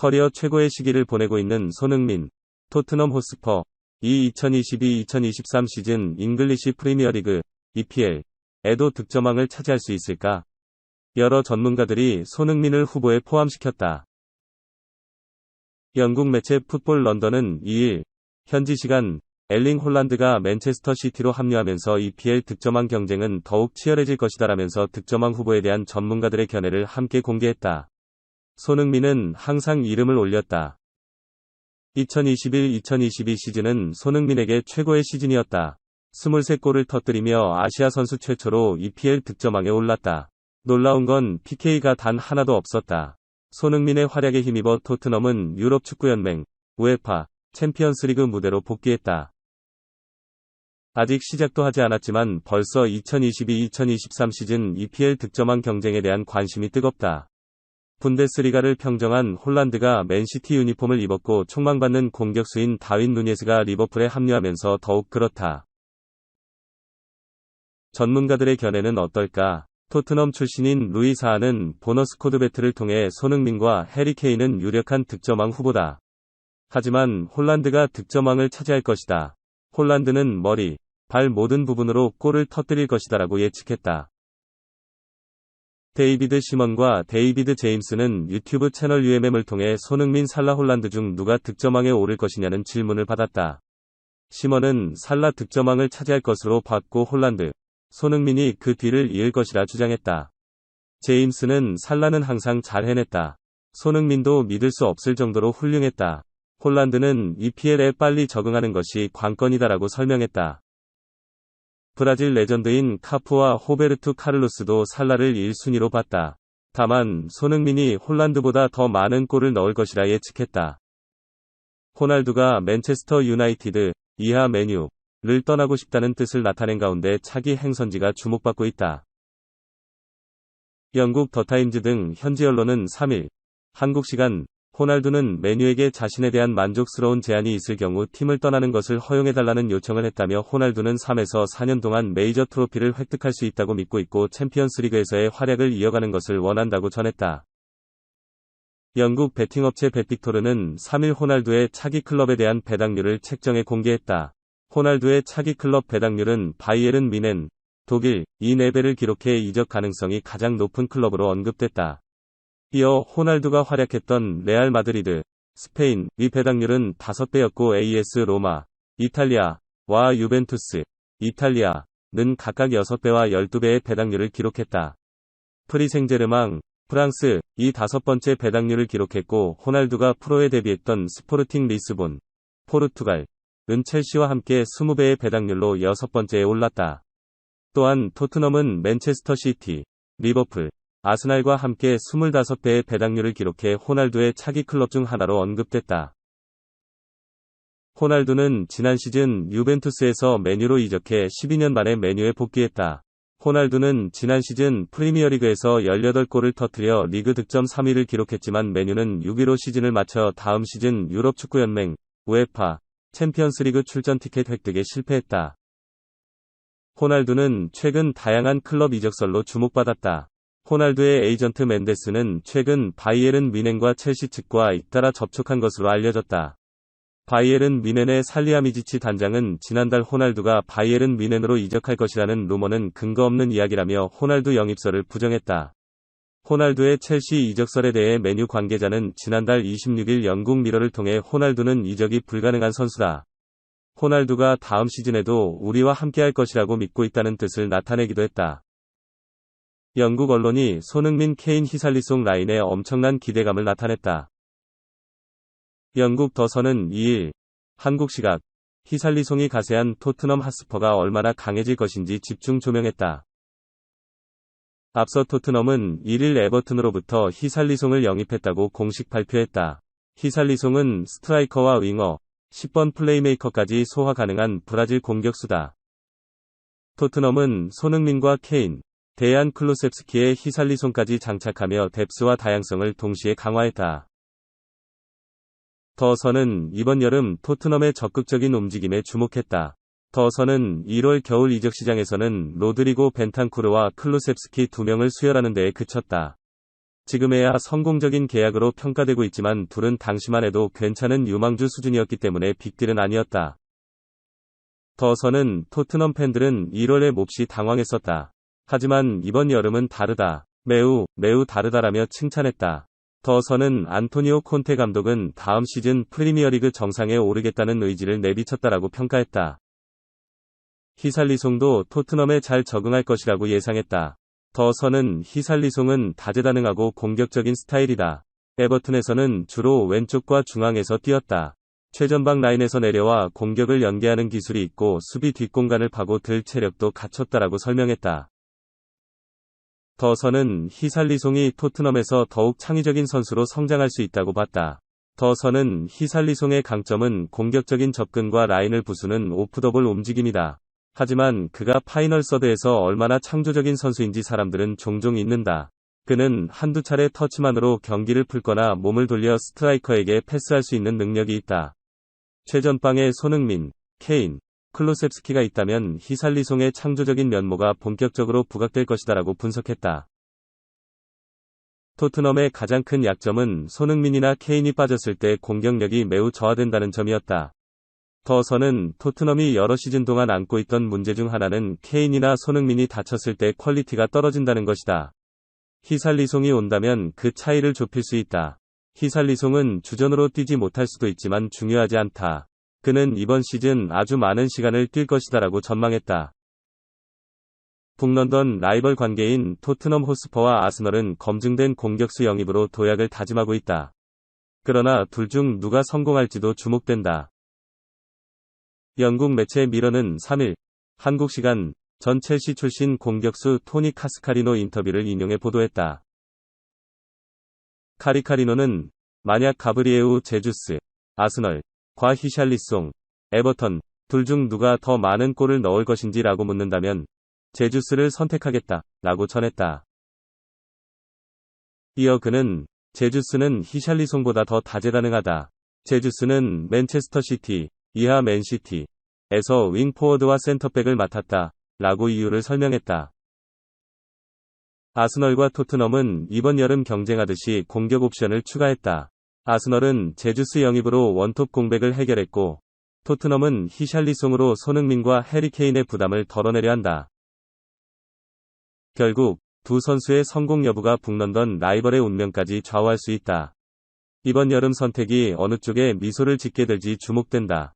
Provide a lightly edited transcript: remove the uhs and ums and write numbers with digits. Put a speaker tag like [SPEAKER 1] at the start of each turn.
[SPEAKER 1] 커리어 최고의 시기를 보내고 있는 손흥민, 토트넘 호스퍼, 이 2022-2023 시즌 잉글리시 프리미어리그, EPL에도 득점왕을 차지할 수 있을까? 여러 전문가들이 손흥민을 후보에 포함시켰다. 영국 매체 풋볼 런던은 2일, 현지 시간, 엘링 홀란드가 맨체스터 시티로 합류하면서 EPL 득점왕 경쟁은 더욱 치열해질 것이다라면서 득점왕 후보에 대한 전문가들의 견해를 함께 공개했다. 손흥민은 항상 이름을 올렸다. 2021-2022 시즌은 손흥민에게 최고의 시즌이었다. 23골을 터뜨리며 아시아 선수 최초로 EPL 득점왕에 올랐다. 놀라운 건 PK가 단 하나도 없었다. 손흥민의 활약에 힘입어 토트넘은 유럽 축구연맹, 우에파, 챔피언스리그 무대로 복귀했다. 아직 시작도 하지 않았지만 벌써 2022-2023 시즌 EPL 득점왕 경쟁에 대한 관심이 뜨겁다. 분데스리가를 평정한 홀란드가 맨시티 유니폼을 입었고 촉망받는 공격수인 다윈 누니에스가 리버풀에 합류하면서 더욱 그렇다. 전문가들의 견해는 어떨까? 토트넘 출신인 루이 사하는 보너스 코드 배틀을 통해 손흥민과 해리 케인은 유력한 득점왕 후보다. 하지만 홀란드가 득점왕을 차지할 것이다. 홀란드는 머리, 발 모든 부분으로 골을 터뜨릴 것이다라고 예측했다. 데이비드 시먼과 데이비드 제임스는 유튜브 채널 UMM을 통해 손흥민 살라 홀란드 중 누가 득점왕에 오를 것이냐는 질문을 받았다. 시먼은 살라 득점왕을 차지할 것으로 봤고 홀란드, 손흥민이 그 뒤를 이을 것이라 주장했다. 제임스는 살라는 항상 잘 해냈다. 손흥민도 믿을 수 없을 정도로 훌륭했다. 홀란드는 EPL에 빨리 적응하는 것이 관건이다라고 설명했다. 브라질 레전드인 카푸와 호베르투 카를로스도 살라를 1순위로 봤다. 다만 손흥민이 홀란드보다 더 많은 골을 넣을 것이라 예측했다. 호날두가 맨체스터 유나이티드, 이하 메뉴를 떠나고 싶다는 뜻을 나타낸 가운데 차기 행선지가 주목받고 있다. 영국 더타임즈 등 현지 언론은 3일, 한국 시간, 호날두는 메뉴에게 자신에 대한 만족스러운 제안이 있을 경우 팀을 떠나는 것을 허용해달라는 요청을 했다며 호날두는 3에서 4년 동안 메이저 트로피를 획득할 수 있다고 믿고 있고 챔피언스리그에서의 활약을 이어가는 것을 원한다고 전했다. 영국 베팅업체 벳빅토르는 3일 호날두의 차기 클럽에 대한 배당률을 책정해 공개했다. 호날두의 차기 클럽 배당률은 바이에른 뮌헨, 독일, 이 4배를 기록해 이적 가능성이 가장 높은 클럽으로 언급됐다. 이어 호날두가 활약했던 레알 마드리드, 스페인, 위 배당률은 5배였고 AS 로마, 이탈리아와 유벤투스, 이탈리아는 각각 6배와 12배의 배당률을 기록했다. 프리 생제르맹, 프랑스, 이 5번째 배당률을 기록했고 호날두가 프로에 데뷔했던 스포르팅 리스본, 포르투갈, 은 첼시와 함께 20배의 배당률로 6번째에 올랐다. 또한 토트넘은 맨체스터 시티, 리버풀, 아스날과 함께 25배의 배당률을 기록해 호날두의 차기 클럽 중 하나로 언급됐다. 호날두는 지난 시즌 유벤투스에서 맨유로 이적해 12년 만에 맨유에 복귀했다. 호날두는 지난 시즌 프리미어리그에서 18골을 터뜨려 리그 득점 3위를 기록했지만 맨유는 6위로 시즌을 마쳐 다음 시즌 유럽 축구연맹, 우에파, 챔피언스리그 출전 티켓 획득에 실패했다. 호날두는 최근 다양한 클럽 이적설로 주목받았다. 호날두의 에이전트 멘데스는 최근 바이에른 뮌헨과 첼시 측과 잇따라 접촉한 것으로 알려졌다. 바이에른 뮌헨의 살리하미지치 단장은 지난달 호날두가 바이에른 뮌헨으로 이적할 것이라는 루머는 근거 없는 이야기라며 호날두 영입설을 부정했다. 호날두의 첼시 이적설에 대해 맨유 관계자는 지난달 26일 영국 미러를 통해 호날두는 이적이 불가능한 선수다. 호날두가 다음 시즌에도 우리와 함께할 것이라고 믿고 있다는 뜻을 나타내기도 했다. 영국 언론이 손흥민 케인 히살리송 라인에 엄청난 기대감을 나타냈다. 영국 더선은 2일, 한국 시각, 히살리송이 가세한 토트넘 핫스퍼가 얼마나 강해질 것인지 집중 조명했다. 앞서 토트넘은 1일 에버튼으로부터 히살리송을 영입했다고 공식 발표했다. 히살리송은 스트라이커와 윙어, 10번 플레이메이커까지 소화 가능한 브라질 공격수다. 토트넘은 손흥민과 케인, 데이안 클루셉스키의 히살리송까지 장착하며 뎁스와 다양성을 동시에 강화했다. 더 선은 이번 여름 토트넘의 적극적인 움직임에 주목했다. 더 선은 1월 겨울 이적 시장에서는 로드리고 벤탄쿠르와 클루셉스키 2명을 수혈하는 데에 그쳤다. 지금에야 성공적인 계약으로 평가되고 있지만 둘은 당시만 해도 괜찮은 유망주 수준이었기 때문에 빅딜은 아니었다. 더서는 토트넘 팬들은 1월에 몹시 당황했었다. 하지만 이번 여름은 다르다. 매우 다르다라며 칭찬했다. 더서는 안토니오 콘테 감독은 다음 시즌 프리미어리그 정상에 오르겠다는 의지를 내비쳤다라고 평가했다. 히살리송도 토트넘에 잘 적응할 것이라고 예상했다. 더서는 히살리송은 다재다능하고 공격적인 스타일이다. 에버튼에서는 주로 왼쪽과 중앙에서 뛰었다. 최전방 라인에서 내려와 공격을 연계하는 기술이 있고 수비 뒷공간을 파고들 체력도 갖췄다라고 설명했다. 더서는 히살리송이 토트넘에서 더욱 창의적인 선수로 성장할 수 있다고 봤다. 더서는 히살리송의 강점은 공격적인 접근과 라인을 부수는 오프더볼 움직임이다. 하지만 그가 파이널 서드에서 얼마나 창조적인 선수인지 사람들은 종종 잊는다. 그는 한두 차례 터치만으로 경기를 풀거나 몸을 돌려 스트라이커에게 패스할 수 있는 능력이 있다. 최전방에 손흥민, 케인, 클로셉스키가 있다면 히살리송의 창조적인 면모가 본격적으로 부각될 것이다라고 분석했다. 토트넘의 가장 큰 약점은 손흥민이나 케인이 빠졌을 때 공격력이 매우 저하된다는 점이었다. 더서는 토트넘이 여러 시즌 동안 안고 있던 문제 중 하나는 케인이나 손흥민이 다쳤을 때 퀄리티가 떨어진다는 것이다. 히살리송이 온다면 그 차이를 좁힐 수 있다. 히살리송은 주전으로 뛰지 못할 수도 있지만 중요하지 않다. 그는 이번 시즌 아주 많은 시간을 뛸 것이다라고 전망했다. 북런던 라이벌 관계인 토트넘 호스퍼와 아스널은 검증된 공격수 영입으로 도약을 다짐하고 있다. 그러나 둘 중 누가 성공할지도 주목된다. 영국 매체 미러는 3일 한국 시간 전 첼시 출신 공격수 토니 카스카리노 인터뷰를 인용해 보도했다. 카리카리노는 만약 가브리에우 제주스, 아스널, 과 히샬리송, 에버턴 둘 중 누가 더 많은 골을 넣을 것인지 라고 묻는다면 제주스를 선택하겠다 라고 전했다. 이어 그는 제주스는 히샬리송보다 더 다재다능하다. 제주스는 맨체스터 시티, 이하 맨시티에서 윙포워드와 센터백을 맡았다 라고 이유를 설명했다. 아스널과 토트넘은 이번 여름 경쟁하듯이 공격 옵션을 추가했다. 아스널은 제주스 영입으로 원톱 공백을 해결했고 토트넘은 히샬리송으로 손흥민과 해리케인의 부담을 덜어내려 한다. 결국 두 선수의 성공 여부가 북런던 라이벌의 운명까지 좌우할 수 있다. 이번 여름 선택이 어느 쪽에 미소를 짓게 될지 주목된다.